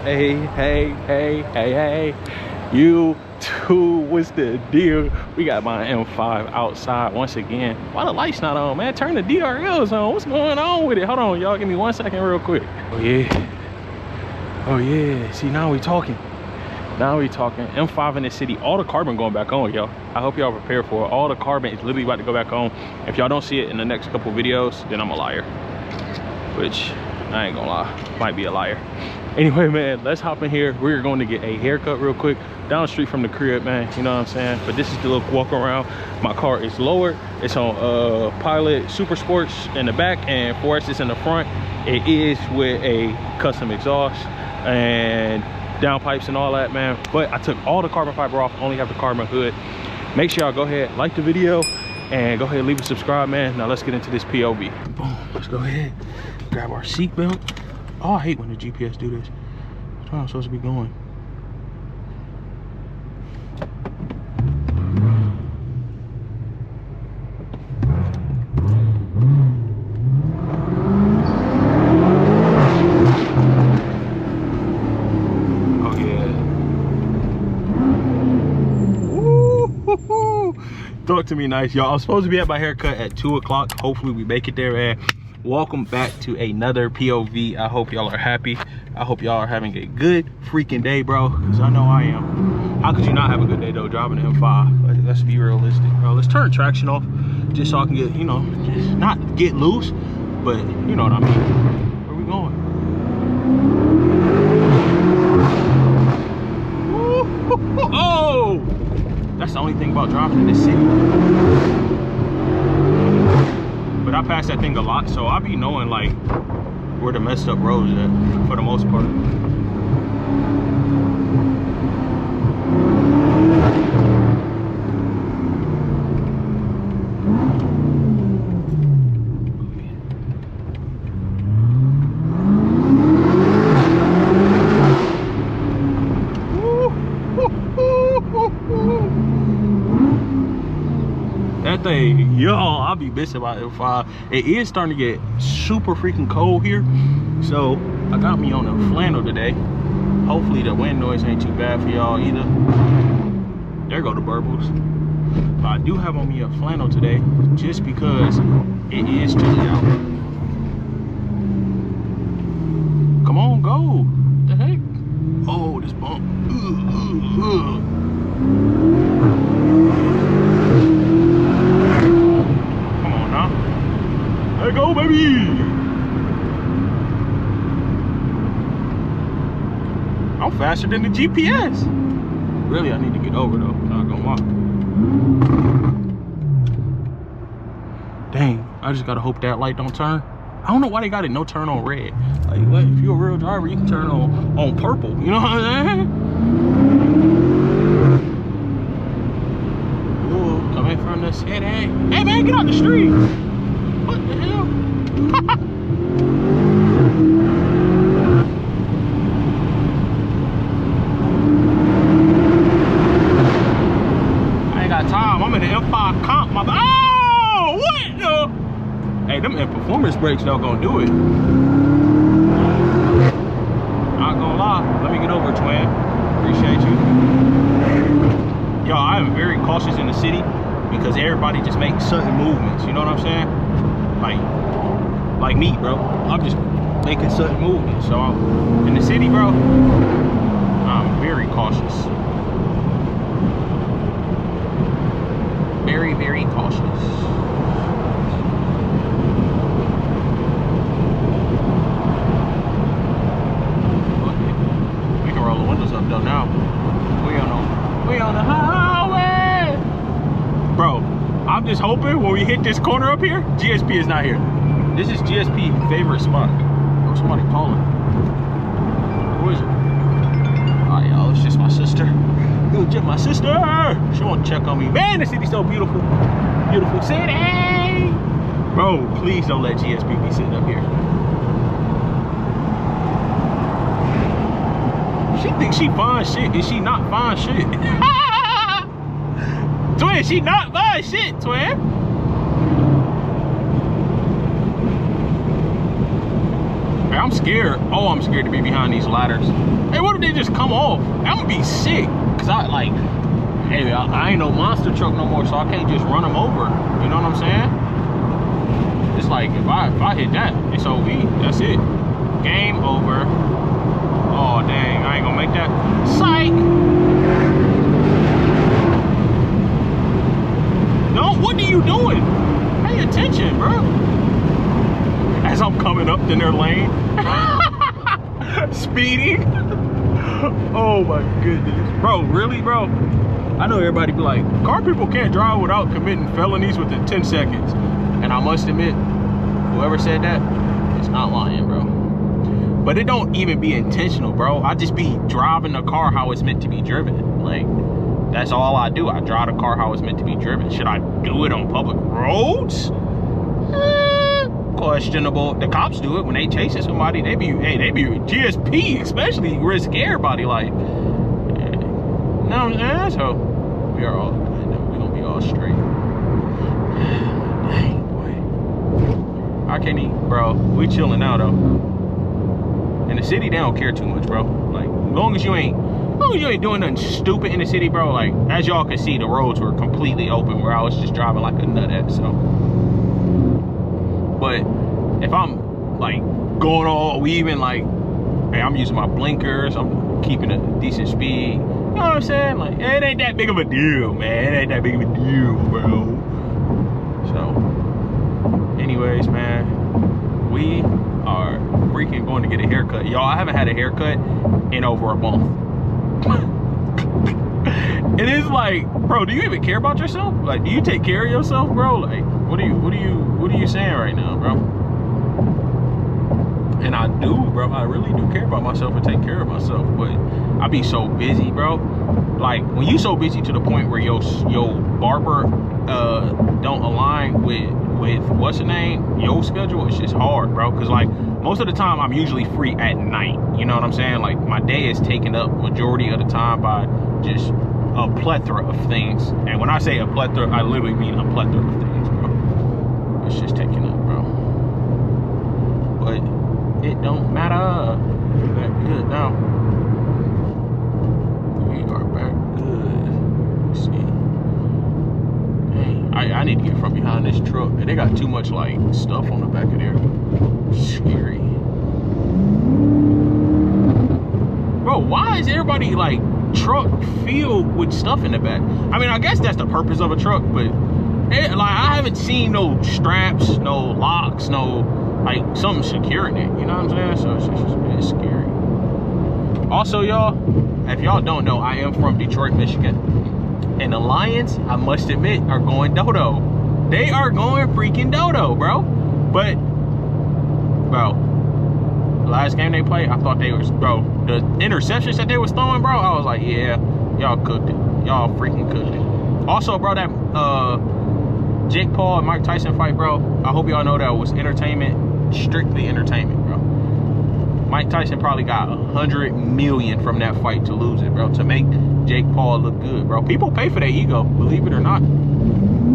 Hey. You too, what's the deal? We got my M5 outside once again. Why the lights not on, man? Turn the DRLs on. What's going on with it? Hold on, y'all. Give me 1 second real quick. Oh, yeah. See, now we talking. M5 in the city. All the carbon going back on, y'all. I hope y'all prepared for it. All the carbon is literally about to go back on. If y'all don't see it in the next couple videos, then I'm a liar. Which, I ain't gonna lie, might be a liar. Anyway, man, let's hop in here. We're going to get a haircut real quick down the street from the crib, man. You know what I'm saying? But this is the little walk around. My car is lowered. It's on Pilot Super Sports in the back and 4S in the front. It is with a custom exhaust and downpipes and all that, man. But I took all the carbon fiber off, only have the carbon hood. Make sure y'all go ahead, like the video, and go ahead and leave a subscribe, man. Now let's get into this POV. Boom, let's go ahead, grab our seatbelt. Oh, I hate when the GPS do this. That's where I'm supposed to be going. Oh, yeah. Woo-hoo-hoo. Talk to me nice, y'all. I'm supposed to be at my haircut at 2 o'clock. Hopefully we make it there, man. Welcome back to another POV. I hope y'all are happy. I hope y'all are having a good freaking day, bro, because I know I am. How could you not have a good day though driving an M5? Let's be realistic, bro. Let's turn traction off just so I can get, you know, just not get loose, but you know what I mean. Where we going? Oh, that's the only thing about driving in this city. But I pass that thing a lot, so I be knowing like where the messed up roads at for the most part. That thing, y'all, I'll be missing about M5. It is starting to get super freaking cold here, so I got me on a flannel today. Hopefully the wind noise ain't too bad for y'all either. There go the burbles. But I do have on me a flannel today just because it is chilly out. Come on, go. What the heck? Oh, this bump. There you go, baby. I'm faster than the GPS. Really, I need to get over though. Not gonna lie. Dang, I just gotta hope that light don't turn. I don't know why they got it no turn on red. Like, what? If you're a real driver, you can turn on purple. You know what I'm saying? Ooh, coming from the city. Hey man, get out the street. What the hell? I ain't got time. I'm in the M5 comp. Oh, what the? Hey, them performance brakes though gonna do it. Not gonna lie. Let me get over, twin. Appreciate you. Yo, I am very cautious in the city because everybody just makes sudden movements. You know what I'm saying? Like me, bro. I'm just making sudden movements. So in the city, bro, I'm very cautious. Very, very cautious. We can roll the windows up though now. We on the highway. Bro, I'm just hoping when we hit this corner up here, GSP is not here. This is GSP favorite spot. Oh, somebody calling. Who is it? Oh, y'all, it's just my sister. It was just my sister. She won't check on me. Man, the city's so beautiful. Beautiful city. Bro, please don't let GSP be sitting up here. She thinks she fine shit. Is she not fine shit? Twin, she not fine shit, twin. I'm scared. Oh, I'm scared to be behind these ladders. Hey, what if they just come off? I'm gonna be sick. Cause I like, hey, I ain't no monster truck no more, so I can't just run them over. You know what I'm saying? It's like if I hit that, it's OV. That's it. Game over. Oh dang, I ain't gonna make that. Psych. No, what are you doing? Pay attention, bro. As I'm coming up in their lane, speeding. Oh my goodness, bro, really, bro? I know everybody be like, car people can't drive without committing felonies within 10 seconds. And I must admit, whoever said that is not lying, bro. But it don't even be intentional, bro. I just be driving the car how it's meant to be driven. Like, that's all I do. I drive the car how it's meant to be driven. Should I do it on public roads? Questionable. The cops do it when they chasing somebody. They be GSP, especially risk everybody life. No, so we are all good. We're gonna be all straight. Dang, boy. I can't eat, bro. We chilling now though. In the city, they don't care too much, bro. Like, as long as you ain't doing nothing stupid in the city, bro. Like, as y'all can see, the roads were completely open where I was just driving like a nuthead. So, but if I'm like going all weaving, like, hey, I'm using my blinkers, I'm keeping a decent speed. You know what I'm saying? Like, it ain't that big of a deal, man. It ain't that big of a deal, bro. So, anyways, man, we are freaking going to get a haircut. Y'all, I haven't had a haircut in over a month. It is like, bro, do you even care about yourself? Like, do you take care of yourself, bro? Like, what are you saying right now, bro? And I do, bro. I really do care about myself and take care of myself, but I be so busy, bro. Like, when you so busy to the point where your barber don't align with what's the name, your schedule, it's just hard, bro. Cause like most of the time I'm usually free at night. You know what I'm saying? Like, my day is taken up majority of the time by just a plethora of things. And when I say a plethora, I literally mean a plethora of things, bro. It's just taken up, bro. But it don't matter. We're back good now. We are back good. Let's see. Dang, I need to get from behind this truck. They got too much like stuff on the back of there. Scary. Bro, why is everybody like truck filled with stuff in the back? I mean, I guess that's the purpose of a truck, but like, I haven't seen no straps, no locks, no like something securing it. You know what I'm saying? So it's scary. Also, y'all, if y'all don't know, I am from Detroit, Michigan, and the Lions, I must admit, are going dodo. They are going freaking dodo, bro. But, bro, last game they played, I thought they was, bro, the interceptions that they was throwing, bro, I was like, yeah, y'all cooked it. Y'all freaking cooked it. Also, bro, that Jake Paul and Mike Tyson fight, bro, I hope y'all know that was entertainment, strictly entertainment, bro. Mike Tyson probably got 100 million from that fight to lose it, bro, to make Jake Paul look good, bro. People pay for their ego, believe it or not.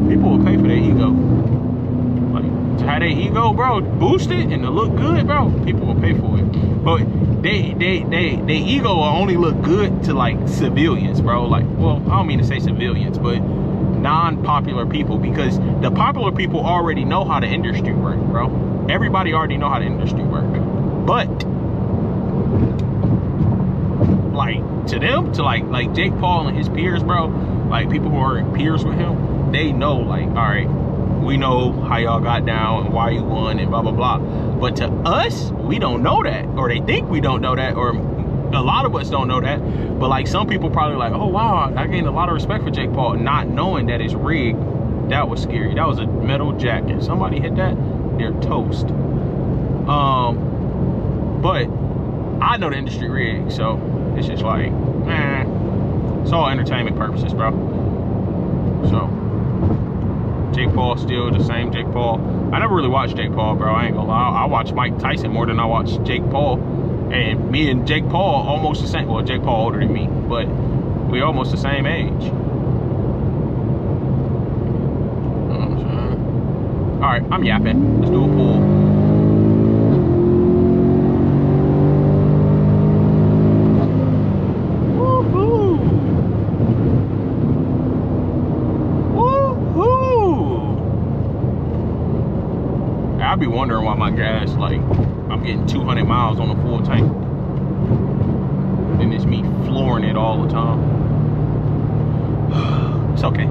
People will pay for their ego. Like, to have their ego, bro, boosted and to look good, bro, people will pay for it. But they ego will only look good to like civilians, bro. Like, well, I don't mean to say civilians, but non-popular people, because the popular people already know how the industry works, bro. Everybody already know how the industry works. But like to them, to like Jake Paul and his peers, bro, like people who are peers with him, they know, like, all right, we know how y'all got down and why you won and blah blah blah. But to us, we don't know that, or they think we don't know that, or a lot of us don't know that. But like some people probably like, oh wow, I gained a lot of respect for Jake Paul, not knowing that it's rigged. That was scary. That was a metal jacket. Somebody hit that, they're toast. But I know the industry rigged, so it's just like, man, it's all entertainment purposes, bro. So Jake Paul still the same Jake Paul. I never really watched Jake Paul, bro. I ain't gonna lie. I watch Mike Tyson more than I watch Jake Paul. And me and Jake Paul almost the same. Well, Jake Paul older than me, but we almost the same age. All right, I'm yapping. Let's do a pull. my gas. Like, I'm getting 200 miles on a full tank. And it's me flooring it all the time. It's okay.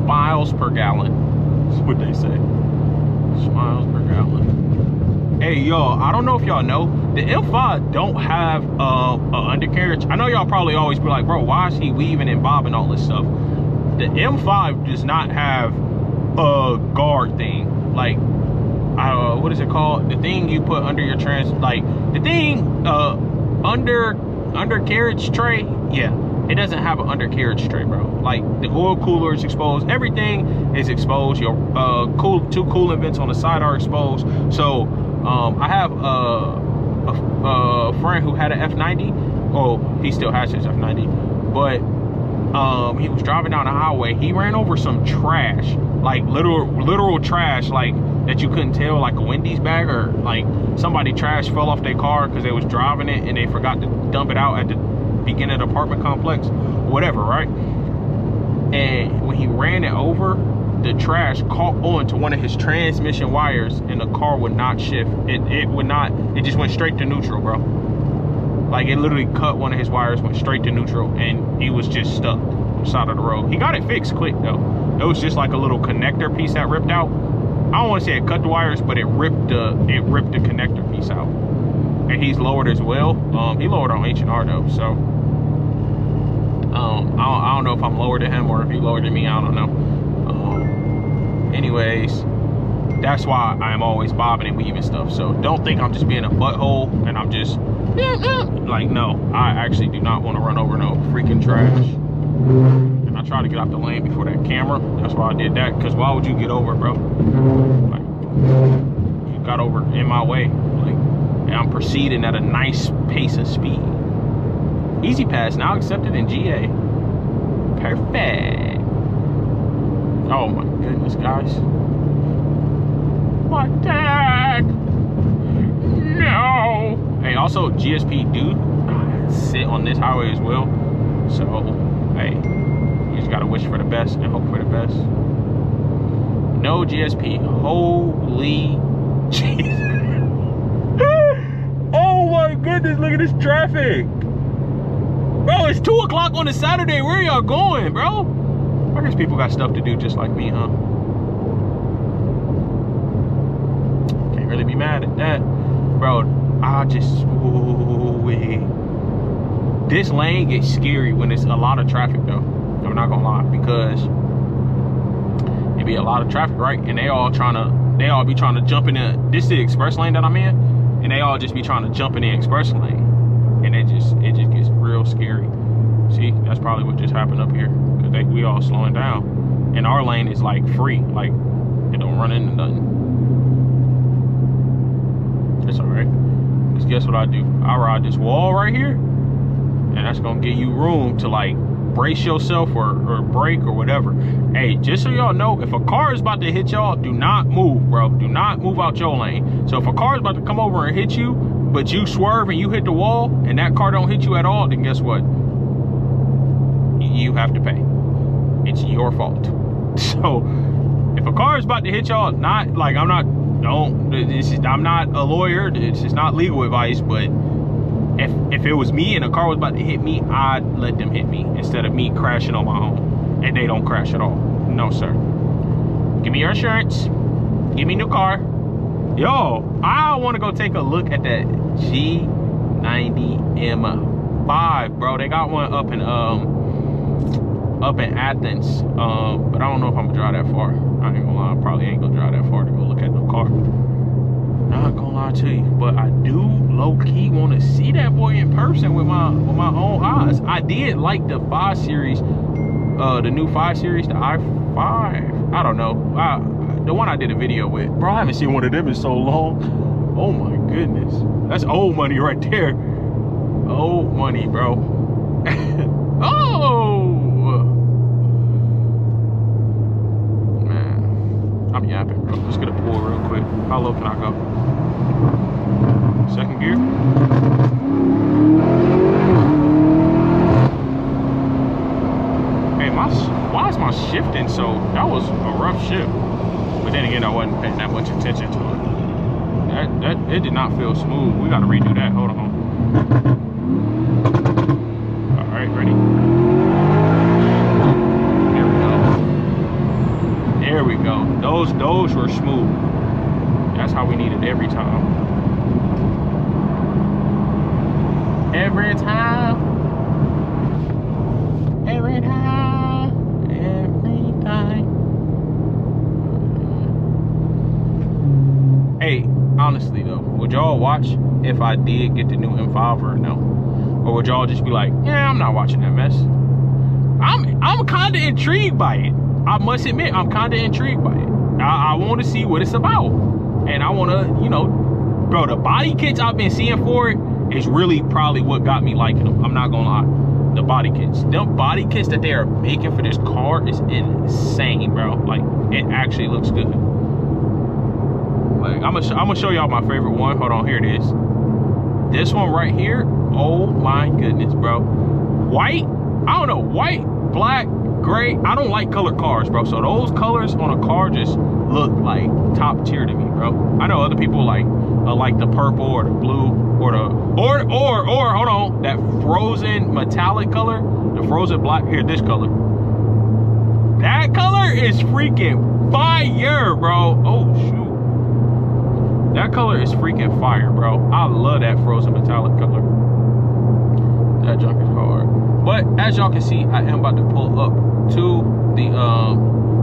Miles per gallon. That's what they say. Miles per gallon. Hey, y'all, I don't know if y'all know, the M5 don't have a undercarriage. I know y'all probably always be like, bro, why is he weaving and bobbing all this stuff? The M5 does not have a guard thing. Like, what is it called? The thing you put under your like the thing undercarriage tray. Yeah, it doesn't have an undercarriage tray, bro. Like, the oil cooler is exposed, everything is exposed. Your two coolant vents on the side are exposed. So I have a friend who had an F90. Oh, he still has his F90, but he was driving down the highway. He ran over some trash, like literal trash, like that you couldn't tell, like a Wendy's bag, or like somebody trash fell off their car because they was driving it and they forgot to dump it out at the beginning of the apartment complex, whatever, right? And when he ran it over, the trash caught on to one of his transmission wires and the car would not shift. It would not, it just went straight to neutral, bro. Like, it literally cut one of his wires, went straight to neutral, and he was just stuck on the side of the road. He got it fixed quick though. It was just like a little connector piece that ripped out. I don't want to say it cut the wires, but it ripped the connector piece out. And he's lowered as well. He lowered on H&R though, so I don't know if I'm lower than him or if he lower than me. I don't know. Anyways, that's why I'm always bobbing and weaving stuff. So don't think I'm just being a butthole and I'm just like, no, I actually do not want to run over no freaking trash. And I tried to get out the lane before that camera. That's why I did that, because why would you get over, bro? Like, you got over in my way, like, and I'm proceeding at a nice pace of speed. Easy Pass now accepted in GA. Perfect. Oh my goodness, guys. What the heck? No. Hey, also GSP do sit on this highway as well. So, hey, you just gotta wish for the best and hope for the best. No GSP. Holy Jesus. Oh my goodness, look at this traffic. Bro, it's 2 o'clock on a Saturday. Where y'all going, bro? I guess people got stuff to do just like me, huh? Can't really be mad at that. Bro, I just... This lane gets scary when it's a lot of traffic, though. I'm not gonna lie, because it be a lot of traffic, right? And they all be trying to jump in the... This is the express lane that I'm in, and they all just be trying to jump in the express lane. And it just gets real scary. See, that's probably what just happened up here, because we all slowing down, and our lane is like free, like it don't run into nothing. It's all right, because guess what I do? I ride this wall right here, and that's gonna give you room to like brace yourself or brake or whatever. Hey, just so y'all know, if a car is about to hit y'all, do not move, bro. Do not move out your lane. So if a car is about to come over and hit you, but you swerve and you hit the wall and that car don't hit you at all, then guess what? You have to pay. It's your fault. So if a car is about to hit y'all, not like, I'm not a lawyer, this is not legal advice, but if it was me and a car was about to hit me, I'd let them hit me instead of me crashing on my own. And they don't crash at all. No, sir. Give me your insurance. Give me a new car. Yo, I want to go take a look at that G90M5, bro. They got one up in Athens, but I don't know if I'm gonna drive that far. I ain't gonna lie, I probably ain't gonna drive that far to go look at no car. Not gonna lie to you, but I do low-key want to see that boy in person with my own eyes. I did like the 5 Series, the new 5 Series, the i5. I don't know, the one I did a video with. Bro, I haven't seen one of them in so long. Oh my goodness, that's old money right there. Old money, bro. Oh man, I'm yapping, bro. Let's get a pull real quick. How low can I go? Second gear. Hey, why is my shifting so shit. But then again, I wasn't paying that much attention to it. It did not feel smooth. We gotta redo that. Hold on. All right, ready? There we go. Those were smooth. That's how we need it every time. Every time. Every time. Every time. Hey, honestly though, would y'all watch if I did get the new M5 or no? Or would y'all just be like, yeah, I'm not watching that mess? I'm kind of intrigued by it. I must admit, I'm kind of intrigued by it. I want to see what it's about. And I want to, you know, bro, the body kits I've been seeing for it is really probably what got me liking them. I'm not going to lie. The body kits. Them body kits that they are making for this car is insane, bro. Like, it actually looks good. Like, I'm gonna show y'all my favorite one. Hold on, here it is. This one right here. Oh my goodness, bro. White, I don't know, white, black, gray. I don't like colored cars, bro. So those colors on a car just look like top tier to me, bro. I know other people like the purple or the blue or hold on, that frozen metallic color, the frozen black. Here, this color. That color is freaking fire, bro. Oh shoot. That color is freaking fire, bro. I love that frozen metallic color. That junk is hard. But as y'all can see, I am about to pull up to the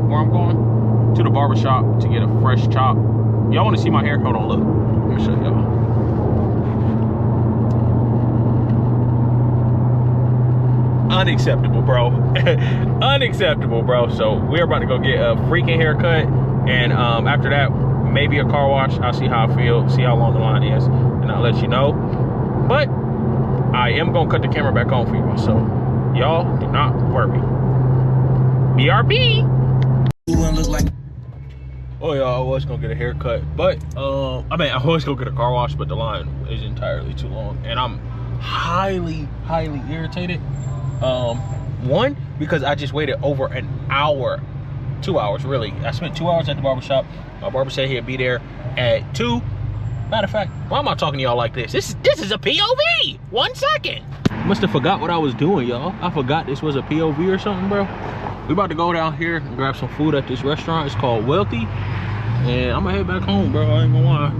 where I'm going, to the barbershop to get a fresh chop. Y'all want to see my hair? Hold on, look. Let me show y'all. Unacceptable, bro. Unacceptable, bro. So we're about to go get a freaking haircut, and after that, maybe a car wash. I'll see how I feel, see how long the line is, and I'll let you know. But I am gonna cut the camera back on for you, so y'all do not worry. BRB. Oh y'all, I was gonna get a haircut, but I was gonna get a car wash, but the line is entirely too long, and I'm highly irritated. One, because I just waited over an hour, 2 hours really. I spent 2 hours at the barbershop. My barber said he'd be there at 2. Matter of fact, why am I talking to y'all like this? This is a POV. 1 second. Must have forgot what I was doing, y'all. I forgot this was a POV or something, bro. We about to go down here and grab some food at this restaurant. It's called Wealthy. And I'm gonna head back home, bro. I ain't gonna lie.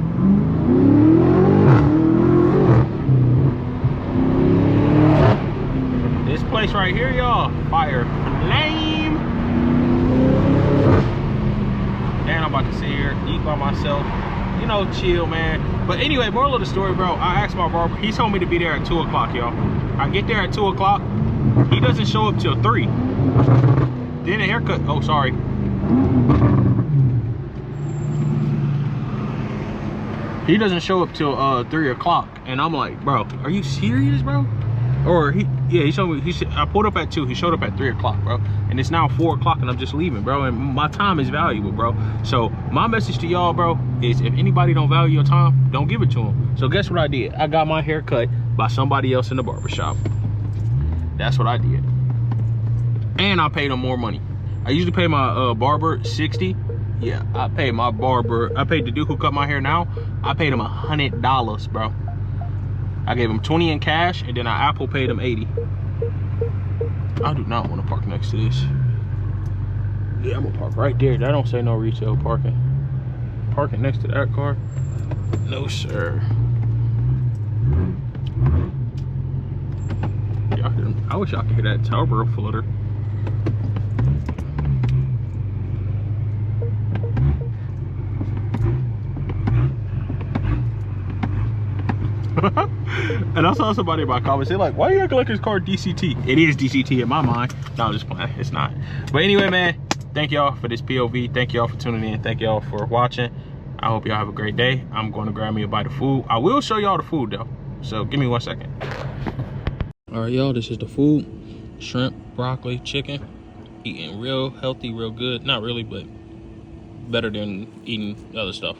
This place right here, y'all, fire flame. And I'm about to sit here, eat by myself, you know, chill, man. But anyway, moral of the story, bro, I asked my barber, he told me to be there at 2 o'clock, y'all. I get there at 2 o'clock, he doesn't show up till 3. Then the haircut, oh, sorry. He doesn't show up till 3 o'clock. And I'm like, bro, are you serious, bro? Or he showed me, I pulled up at 2, he showed up at 3 o'clock, bro. And it's now 4 o'clock and I'm just leaving, bro. And my time is valuable, bro. So my message to y'all, bro, is if anybody don't value your time, don't give it to them. So guess what I did? I got my hair cut by somebody else in the barbershop. That's what I did. And I paid him more money. I usually pay my barber $60. Yeah, I paid my barber, I paid the dude who cut my hair now, I paid him $100, bro. I gave him 20 in cash, and then I Apple paid him 80. I do not want to park next to this. Yeah, I'm gonna park right there. That don't say no retail parking. Parking next to that car? No, sir. I wish y'all could hear that turbo flutter. And I saw somebody in my comments, they're like, why are you acting like this car DCT? It is DCT in my mind. No, I'm just playing, it's not. But anyway, man, thank y'all for this POV. Thank y'all for tuning in. Thank y'all for watching. I hope y'all have a great day. I'm going to grab me a bite of food. I will show y'all the food though. So give me 1 second. All right, y'all, this is the food. Shrimp, broccoli, chicken. Eating real healthy, real good. Not really, but better than eating other stuff.